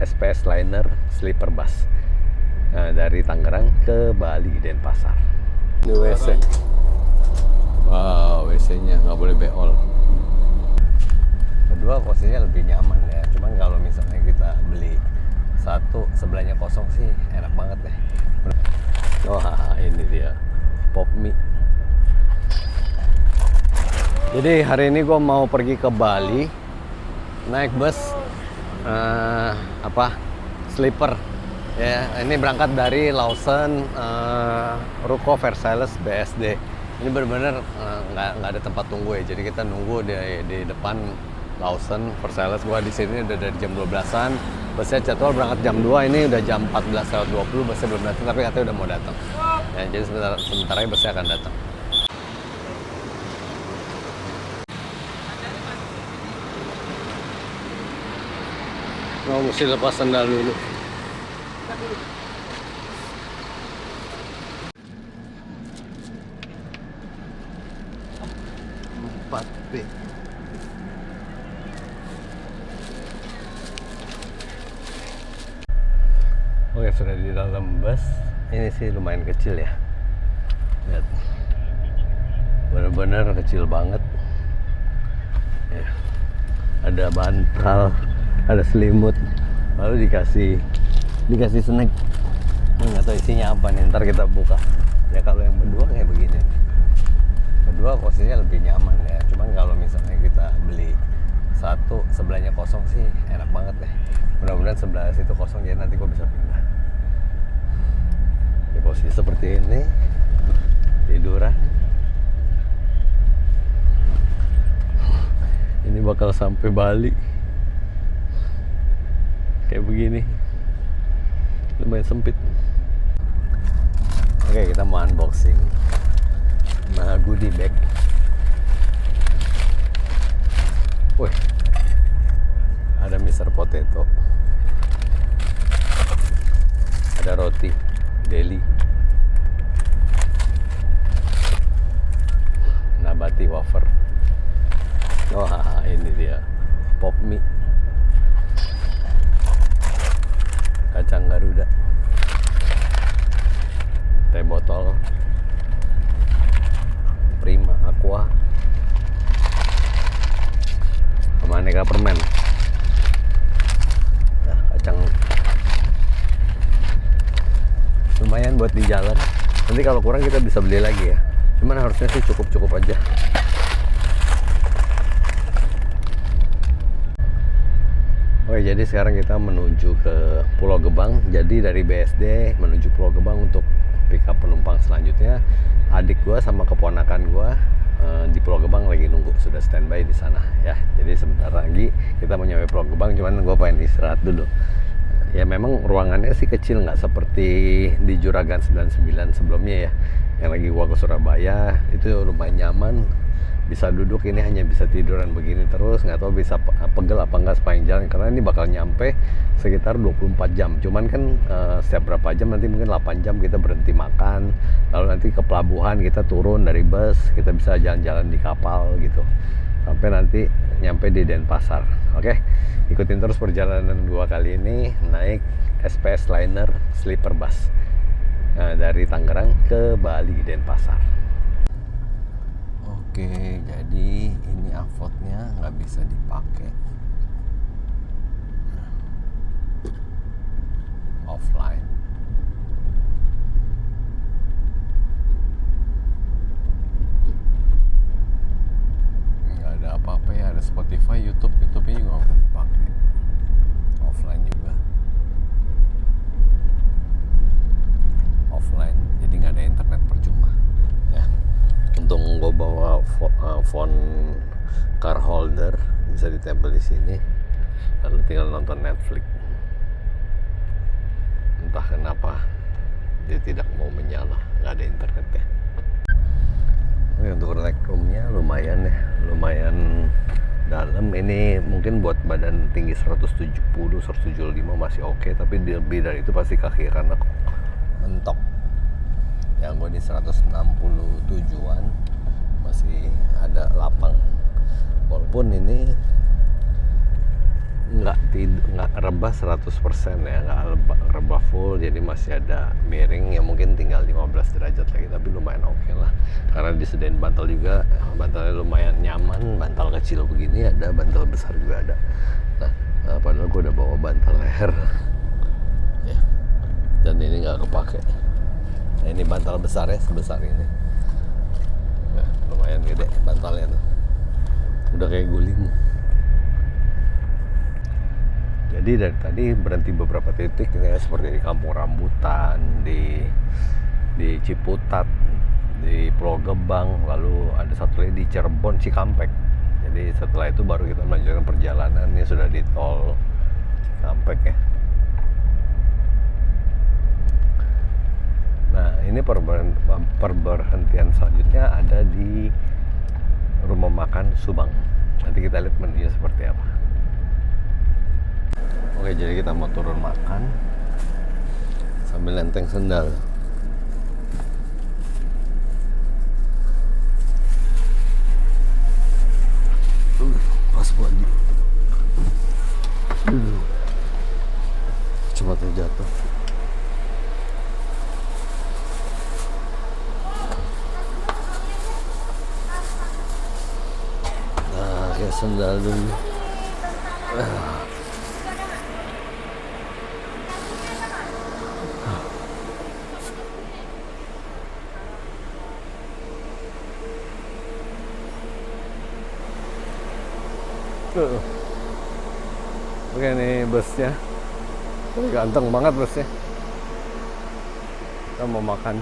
SPS Liner Sleeper Bus dari Tangerang ke Bali Denpasar. Ini WC. Wow, WC-nya nggak boleh beol. Kedua posisinya lebih nyaman ya. Cuman kalau misalnya kita beli satu sebelahnya kosong sih enak banget deh. Wah, ini dia Pop Mie. Jadi hari ini gue mau pergi ke Bali naik bus sleeper ya. Ini berangkat dari Lawson, Ruko Versailles BSD. Ini benar-benar nggak ada tempat tunggu ya. Jadi kita nunggu di depan Lawson Versailles. Gua di sini udah dari jam 12-an. Busnya jadwal berangkat jam 2, ini udah jam 14.20. Busnya belum datang, tapi katanya udah mau datang. Ya, jadi sebentar lagi busnya akan datang. Mesti lepas sandal dulu. B. Oke, sudah di dalam bus. Ini sih lumayan kecil ya. Lihat, benar-benar kecil banget. Ya. Ada bantal, ada selimut, lalu dikasih snack. Nggak tahu isinya apa nih, ntar kita buka. Ya kalau yang berdua kayak begini. Kedua posisinya lebih nyaman ya. Cuman kalau misalnya kita beli satu sebelahnya kosong sih enak banget deh. Mudah-mudahan sebelah situ kosong jadi nanti gue bisa pindah. Di posisi seperti ini, tiduran. Ini bakal sampai Bali kayak begini, lumayan sempit. Oke, kita mau unboxing goodie bag. Wih, ada Mr. Potato, ada roti deli, nabati wafer. Wah, ini dia Pop Mie, kacang Garuda, teh botol Prima Aqua, sama aneka permen. Nah, kacang lumayan buat di jalan. Nanti kalau kurang kita bisa beli lagi ya. Cuman harusnya sih cukup aja. Oke, jadi sekarang kita menuju ke Pulau Gebang. Jadi dari BSD menuju Pulau Gebang untuk pick up penumpang selanjutnya. Adik gue sama keponakan gue di Pulau Gebang lagi nunggu, sudah standby di sana ya. Jadi sebentar lagi kita mau nyampe Pulau Gebang, cuman gue pengen istirahat dulu. Ya memang ruangannya sih kecil, nggak seperti di Juragan 99 sebelumnya ya. Yang lagi gue ke Surabaya itu lumayan nyaman, bisa duduk. Ini hanya bisa tiduran begini terus, nggak tahu bisa pegel apa enggak sepanjang jalan, karena ini bakal nyampe sekitar 24 jam. Cuman kan setiap berapa jam, nanti mungkin 8 jam kita berhenti makan, lalu nanti ke pelabuhan kita turun dari bus, kita bisa jalan-jalan di kapal gitu sampai nanti nyampe di Denpasar. Oke, ikutin terus perjalanan gua kali ini naik SPS Liner Sleeper Bus dari Tangerang ke Bali Denpasar. Oke, jadi ini avotnya nggak bisa dipakai, offline. Nggak ada apa-apa ya, ada Spotify, YouTube-nya juga nggak bisa dipakai, offline juga. Offline, jadi nggak ada internet percuma ya. Untung gue bawa phone car holder, bisa ditempel di sini, lalu tinggal nonton Netflix. Entah kenapa dia tidak mau menyala, nggak ada internet ya. Oke, untuk legroomnya lumayan ya, lumayan dalam. Ini mungkin buat badan tinggi 170, 175 masih oke, tapi lebih dari itu pasti kaki karena mentok. Yang gue di 167-an masih ada lapang. Walaupun ini nggak rebah 100% ya, nggak rebah full, jadi masih ada miring ya, mungkin tinggal 15 derajat lagi, tapi lumayan oke lah karena disediain bantal juga. Bantalnya lumayan nyaman, bantal kecil begini ada, bantal besar juga ada. Nah, padahal gue udah bawa bantal leher ya, dan ini nggak kepake. Nah, ini bantal besar ya, sebesar ini ya, lumayan gede bantalnya tuh, udah kayak guling. Jadi dari tadi berhenti beberapa titik ya, seperti di Kampung Rambutan, di Ciputat, di Pulau Gebang, lalu ada satu lagi di Cirebon, Cikampek. Jadi setelah itu baru kita melanjutkan perjalanan yang sudah di tol Cikampek ya. Nah, ini perberhentian selanjutnya ada di rumah makan Subang. Nanti kita lihat menunya seperti apa. Oke, jadi kita mau turun makan sambil nenteng sendal. Pas buat di. Cuma terjatuh. Nah, kayak sendal dulu. Oke, nih busnya. Ganteng banget busnya. Kita mau makan.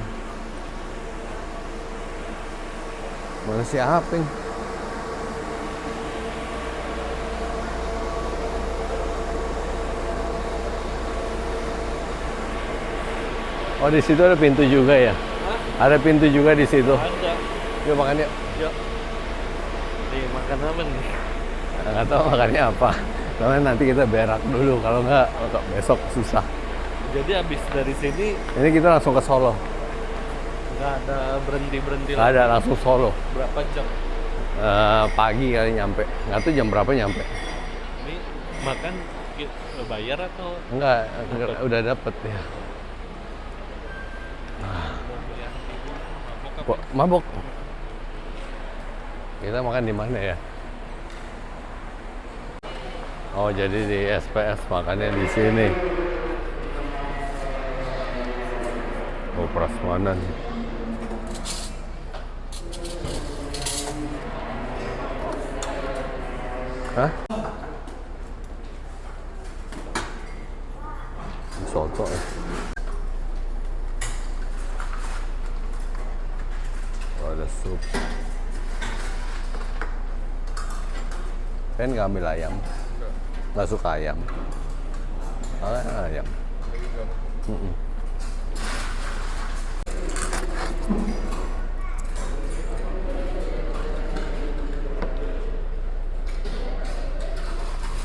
Mana si Aping? Oh, di situ ada pintu juga ya? Hah? Ada pintu juga di situ. Ada. Yuk makan yuk. Yuk. Nih, makan apa nih? Nggak tahu makannya apa. Soalnya nanti kita berak dulu, kalau nggak besok susah. Jadi habis dari sini Ini kita langsung ke Solo. nggak ada berhenti-berhenti Nggak ada, langsung Solo. Berapa jam? Pagi kali nyampe. Nggak tahu jam berapa nyampe. Ini makan bayar atau? Enggak, udah dapet ya. Kok mabok? Kita makan di mana ya? Oh, jadi di SPS makannya di sini. Oh, prasmanan. Hah? Soto ya. Oh, ada sup. Kan nggak ambil ayam. Nggak suka ayam. Ayam.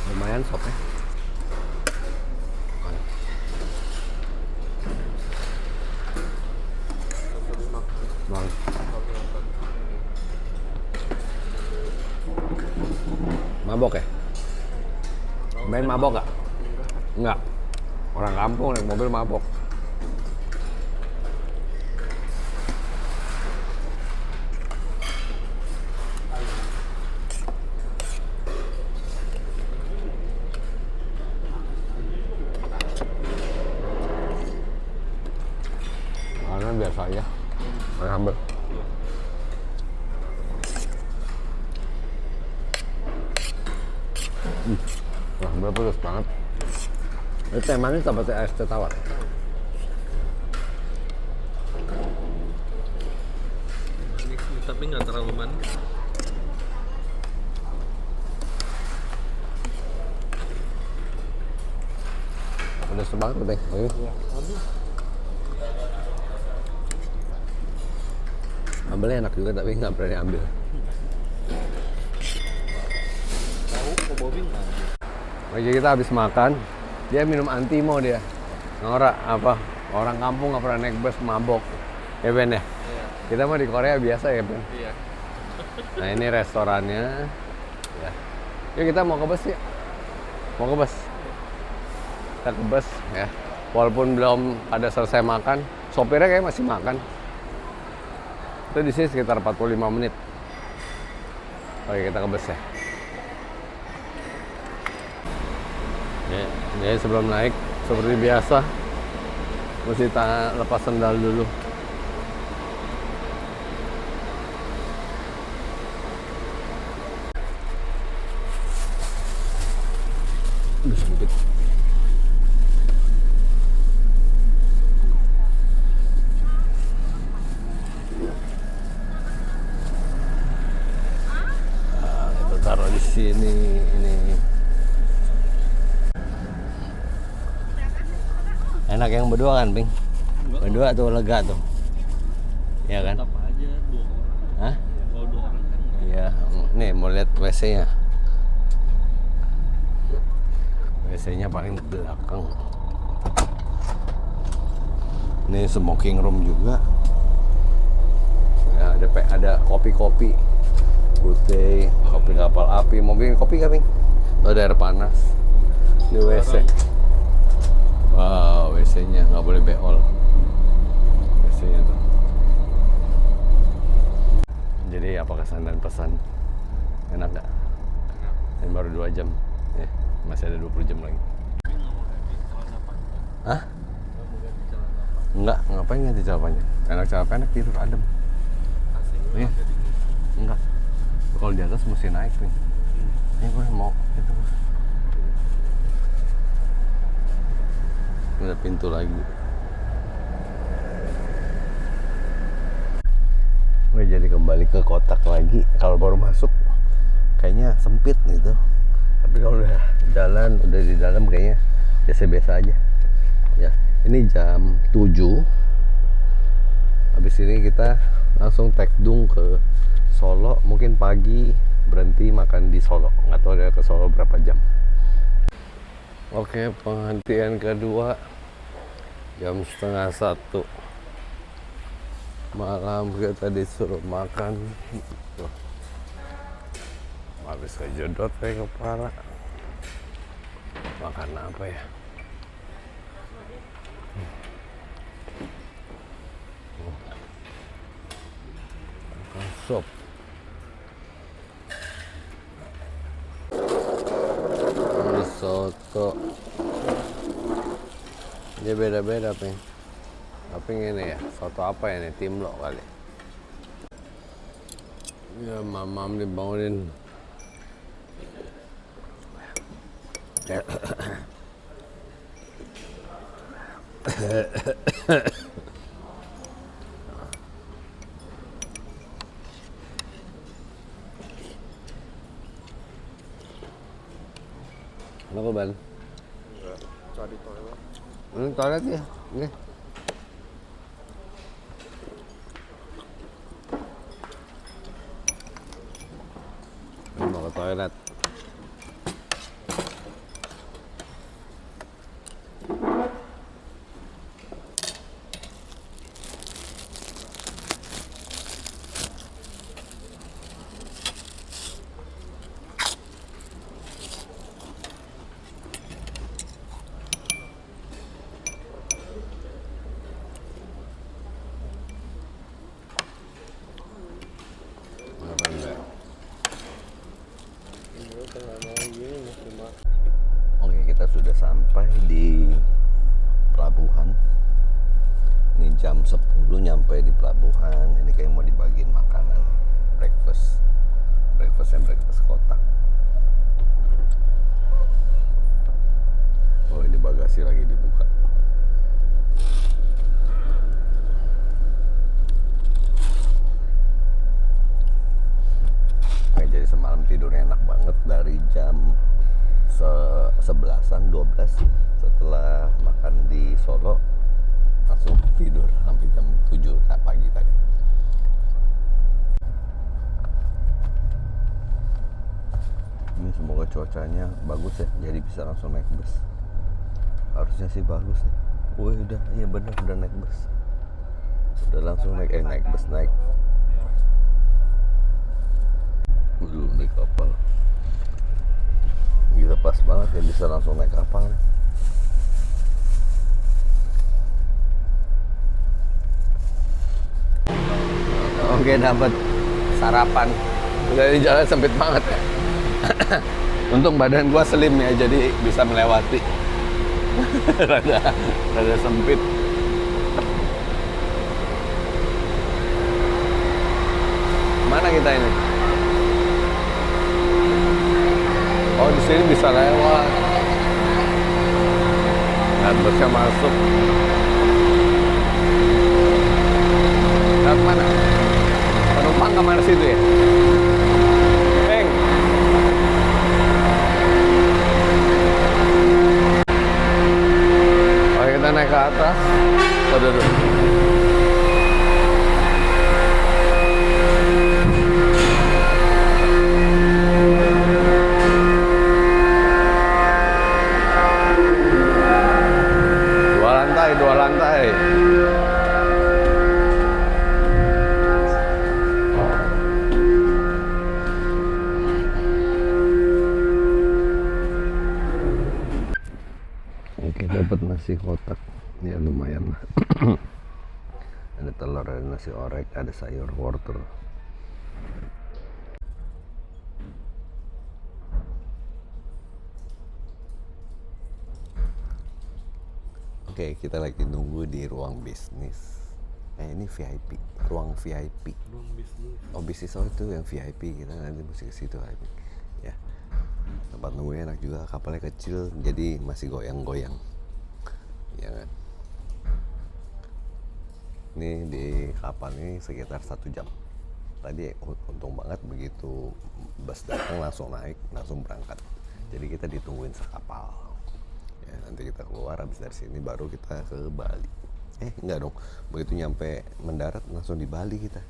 Lumayan sopnya. Bang. Mabok ya? Main mabok gak? Enggak. Orang kampung naik mobil mabok. Karena biasa aja. Ambil. Wah, berapa pedas banget. Ini teh manis apa teh es teh tawar? Manis, tapi nggak terlalu manis. Pedas banget teh. Ayo. Ambilnya enak juga tapi nggak berani ambil. Tahu kok Bobby nggak? Oke, kita habis makan, dia minum antimo dia. Norak apa? Orang kampung nggak pernah naik bus mabok. Ya Ben ya? Iya. Kita mah di Korea biasa ya Ben. Iya. Nah, ini restorannya. Ya. Yuk kita mau ke bus ya. Mau ke bus? Kita ke bus ya. Walaupun belum ada selesai makan, sopirnya kayak masih makan. Itu di sini sekitar 45 menit. Oke, kita ke bus ya. Jadi sebelum naik, seperti biasa, mesti lepas sendal dulu. Udah sempit. Kita taruh di sini ini. Enak yang berdua kan, Ping? Berdua tuh lega tuh. Iya kan? Apa aja 2 orang. Hah? Kalau 2 orang kan nggak. Iya, nih mau lihat WC-nya. WC-nya paling belakang. Ini smoking room juga. Ya, ada kopi-kopi, putih, kopi kapal api. Mau bikin kopi nggak, Ping? Tuh ada air panas. Ini WC. Wow, WC-nya nggak boleh beol. WC-nya tuh. Jadi apa kesan dan pesan? Enak nggak? Ini baru 2 jam. Ya, masih ada 20 jam lagi. Tapi nggak mau ganti celana panjang. Hah? Nggak mau ganti celana panjang. Enggak, ngapain ganti celana panjang? Enak celana pendek tidur adem. AC-nya Iya. agak dingin. Enggak. Kalau di atas mesti naik, Ping. Ini gue mau itu. Ada pintu lagi. Oke, jadi kembali ke kotak lagi. Kalau baru masuk kayaknya sempit gitu. Tapi kalau udah jalan, udah di dalam kayaknya biasa-biasa aja. Ya, ini jam 7. Habis ini kita langsung tekdung ke Solo. Mungkin pagi berhenti makan di Solo. Nggak tahu ada ke Solo berapa jam. Oke, penghentian kedua jam 12:30 malam. Kita disuruh makan. Tuh. Habis kejedot kayak kepala. Makan apa ya? Makan sop. Risotto. Dia beda-beda, Ping. Tapi ini ya, soto apa ya nih? Timlo kali. Ya, mamam dibangunin. Kenapa, Ban? Enggak, cari toilet. Ini toilet ya? Ini. Ini mau ke toilet. Oke, kita sudah sampai di pelabuhan. Ini jam 10 nyampe di pelabuhan. Ini kayak mau dibagiin makanan breakfast kotak. Oh, ini bagasi lagi dibuka. Oke, jadi semalam tidurnya enak banget dari jam 11-an, 12 setelah makan di Solo langsung tidur sampai jam 7 pagi tadi. Ini semoga cuacanya bagus ya, jadi bisa langsung naik bus. Harusnya sih bagus nih. Wih, udah, iya bener, udah naik bus. Udah langsung naik bus. Belum naik kapal. Gila pas banget ya bisa langsung naik kapal. Oke, dapat sarapan. Udah di jalan sempit banget ya. Untung badan gua slim ya, jadi bisa melewati. rada sempit. Mana kita ini? Oh, di sini bisa lewat. Nah, busnya masuk. Lewat mana? Penumpang kemana situ ya? Peng. Oke, kita naik ke atas. Waduh, dua lantai. Oke, dapat nasi kotak. Ya lumayan lah. Ada telur, ada nasi orek, ada sayur wortel. Oke, kita lagi nunggu di ruang bisnis. Ini VIP, ruang VIP. Ruang bisnis. Oh, bisnis, oh itu yang VIP, kita nanti mesti ke situ. Ya, tempat nunggunya enak juga, kapalnya kecil, jadi masih goyang-goyang. Ya kan? Ini di kapal ini sekitar 1 jam. Tadi untung banget begitu bus datang langsung naik, langsung berangkat. Jadi kita ditungguin sekapal. Ya, nanti kita keluar, habis dari sini baru kita ke Bali. Enggak dong, begitu nyampe mendarat langsung di Bali kita,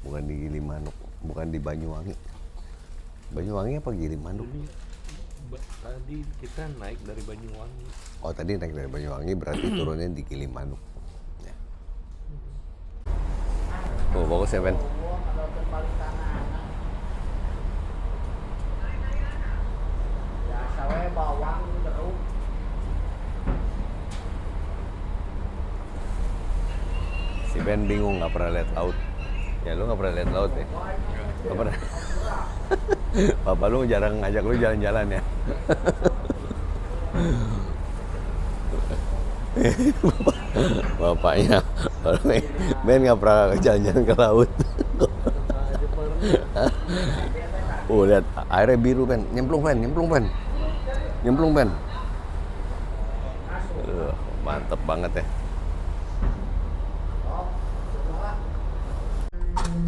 bukan di Gilimanuk, bukan di Banyuwangi. Banyuwangi apa Gilimanuk? Tadi kita naik dari Banyuwangi. Oh, tadi naik dari Banyuwangi, berarti turunnya di Gilimanuk ya. Oh, bagus ya Ben. Bawang jeruk. Si Ben bingung, nggak pernah lihat laut. Ya lu nggak pernah lihat laut ya? Nggak pernah. Bapak lu jarang ngajak lu jalan-jalan ya? Bapaknya Ben nggak pernah jalan-jalan ke laut. Lihat airnya biru Ben, nyemplung Ben. Mantep banget ya.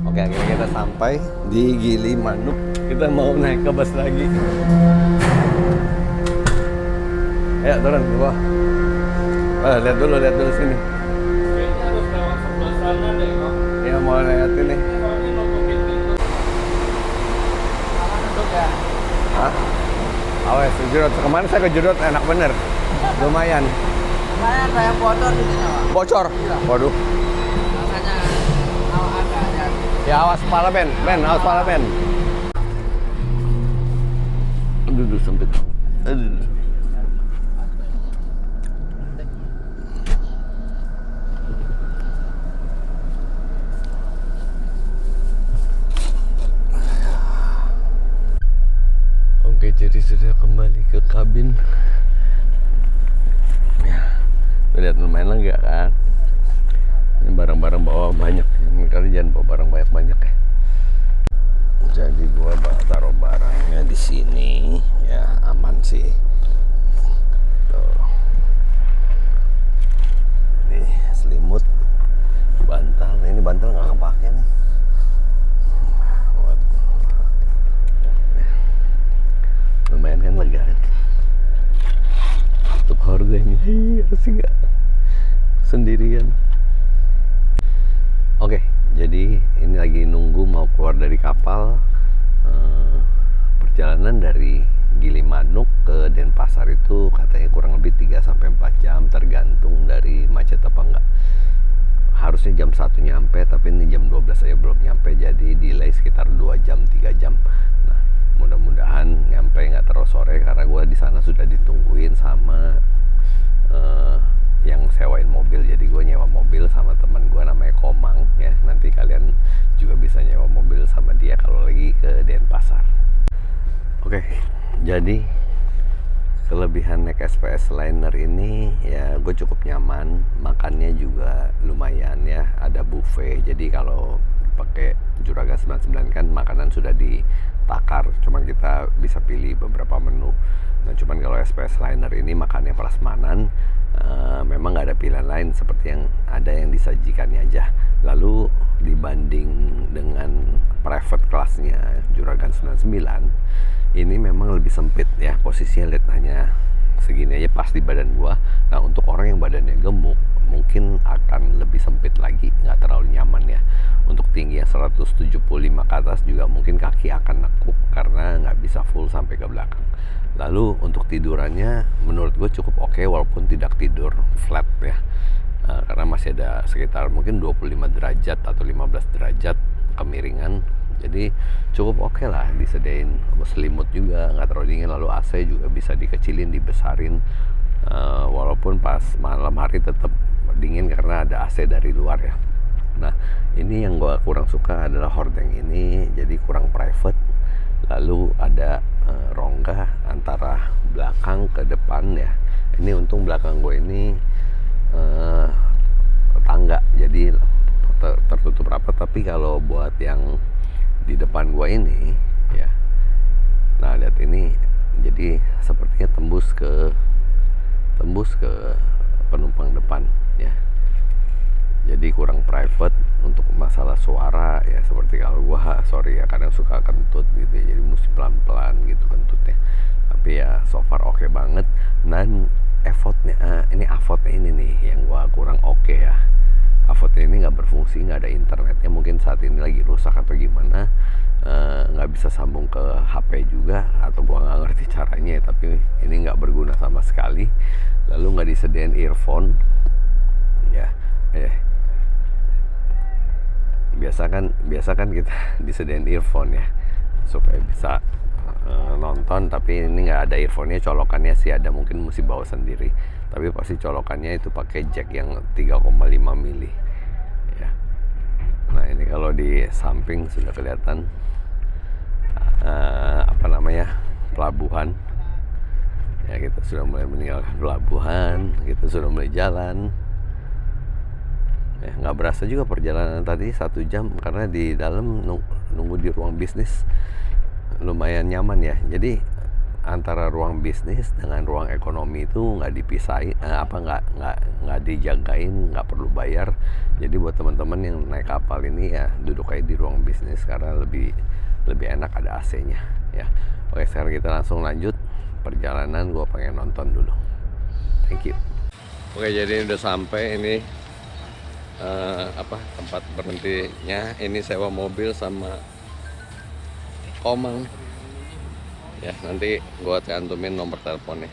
Oke, akhirnya kita sampai di Gilimanuk. Kita mau naik ke bus lagi. Ayo turun ke bawah. Lihat dulu sini. Kayaknya harus lewat sebelah sana deh kok. Ya mau lihat ini. Soalnya nutupin itu. Hah? Awas, kejedot. Kemarin saya kejedot, enak bener. Lumayan. Kemarin ada yang bocor di sini, Pak. Bocor? Waduh. Makanya ada ya. Ya awas kepala Ben, awas kepala Ben. Aduh, sempit. Aduh. Oke, jadi sudah kembali ke kabin. Ya, lihat lumayan lega kan. Ini barang-barang bawa banyak. Kali jangan bawa barang banyak ya. Jadi gua taruh barangnya di sini, ya aman sih. Tuh. Nih selimut, bantal. Ini bantal nggak kepake nih. Lumayan kan lega kan. Untuk harganya, asik gak? Sendirian. Oke, jadi ini lagi nunggu mau keluar dari kapal. Perjalanan dari Gilimanuk ke Denpasar itu katanya kurang lebih 3-4 jam, tergantung dari macet apa enggak. Harusnya jam 1 nyampe, tapi ini jam 12 saya belum nyampe, jadi delay sekitar 2 jam, 3 jam. Nah, mudah-mudahan nyampe nggak terlalu sore karena gue di sana sudah ditungguin sama yang sewain mobil. Jadi gue nyewa mobil sama teman gue namanya Komang ya. Nanti kalian juga bisa nyewa mobil sama dia kalau lagi ke Denpasar. Oke, jadi kelebihan naik SPS Liner ini ya gue cukup nyaman, makannya juga lumayan ya, ada buffet. Jadi kalau pakai Juragan 99 kan makanan sudah ditakar, cuman kita bisa pilih beberapa menu. Nah cuman kalau SPS Liner ini makannya prasmanan, memang nggak ada pilihan lain seperti yang ada yang disajikannya aja. Lalu dibanding dengan private kelasnya Juragan 99 ini memang lebih sempit ya, posisinya lihat hanya segini aja pas di badan gua. Nah untuk orang yang badannya gemuk mungkin akan lebih sempit lagi, nggak terlalu nyaman ya. Untuk tinggi yang 175 ke atas juga mungkin kaki akan nekuk karena nggak bisa full sampai ke belakang. Lalu untuk tidurannya menurut gue cukup oke, walaupun tidak tidur flat ya, karena masih ada sekitar mungkin 25 derajat atau 15 derajat kemiringan. Jadi cukup oke lah, disediain selimut juga nggak terlalu dingin. Lalu AC juga bisa dikecilin, dibesarin, walaupun pas malam hari tetap dingin karena ada AC dari luar ya. Nah ini yang gue kurang suka adalah hordeng ini, jadi kurang private. Lalu ada rongga antara belakang ke depan ya. Ini untung belakang gue ini tangga, jadi tertutup rapat. Tapi kalau buat yang di depan gue ini ya, nah lihat ini, jadi sepertinya tembus ke penumpang depan ya. Jadi kurang private untuk masalah suara ya, seperti kalau gua sorry ya kadang suka kentut gitu ya, jadi mesti pelan-pelan gitu kentutnya. Tapi ya so far oke banget. Dan avotnya ini nih yang gua kurang oke ya. Avotnya ini nggak berfungsi, nggak ada internetnya, mungkin saat ini lagi rusak atau gimana, nggak bisa sambung ke HP juga atau gua nggak ngerti caranya, tapi ini nggak berguna sama sekali. Lalu nggak disediain earphone ya. Biasa kan kita disediain earphone ya supaya bisa nonton, tapi ini nggak ada earphone-nya. Colokannya sih ada, mungkin mesti bawa sendiri, tapi pasti colokannya itu pakai jack yang 3,5 mili ya. Nah ini kalau di samping sudah kelihatan pelabuhan ya. Kita sudah mulai meninggalkan pelabuhan, kita sudah mulai jalan. Nggak berasa juga perjalanan tadi 1 jam karena di dalam nunggu di ruang bisnis lumayan nyaman ya. Jadi antara ruang bisnis dengan ruang ekonomi itu nggak dipisahin, nggak dijagain, nggak perlu bayar. Jadi buat teman-teman yang naik kapal ini ya duduk aja di ruang bisnis karena lebih enak, ada AC-nya ya. Oke, sekarang kita langsung lanjut perjalanan. Gua pengen nonton dulu. Thank you. Oke, jadi udah sampai ini tempat berhentinya. Ini sewa mobil sama Komang ya, nanti gua cantumin nomor teleponnya.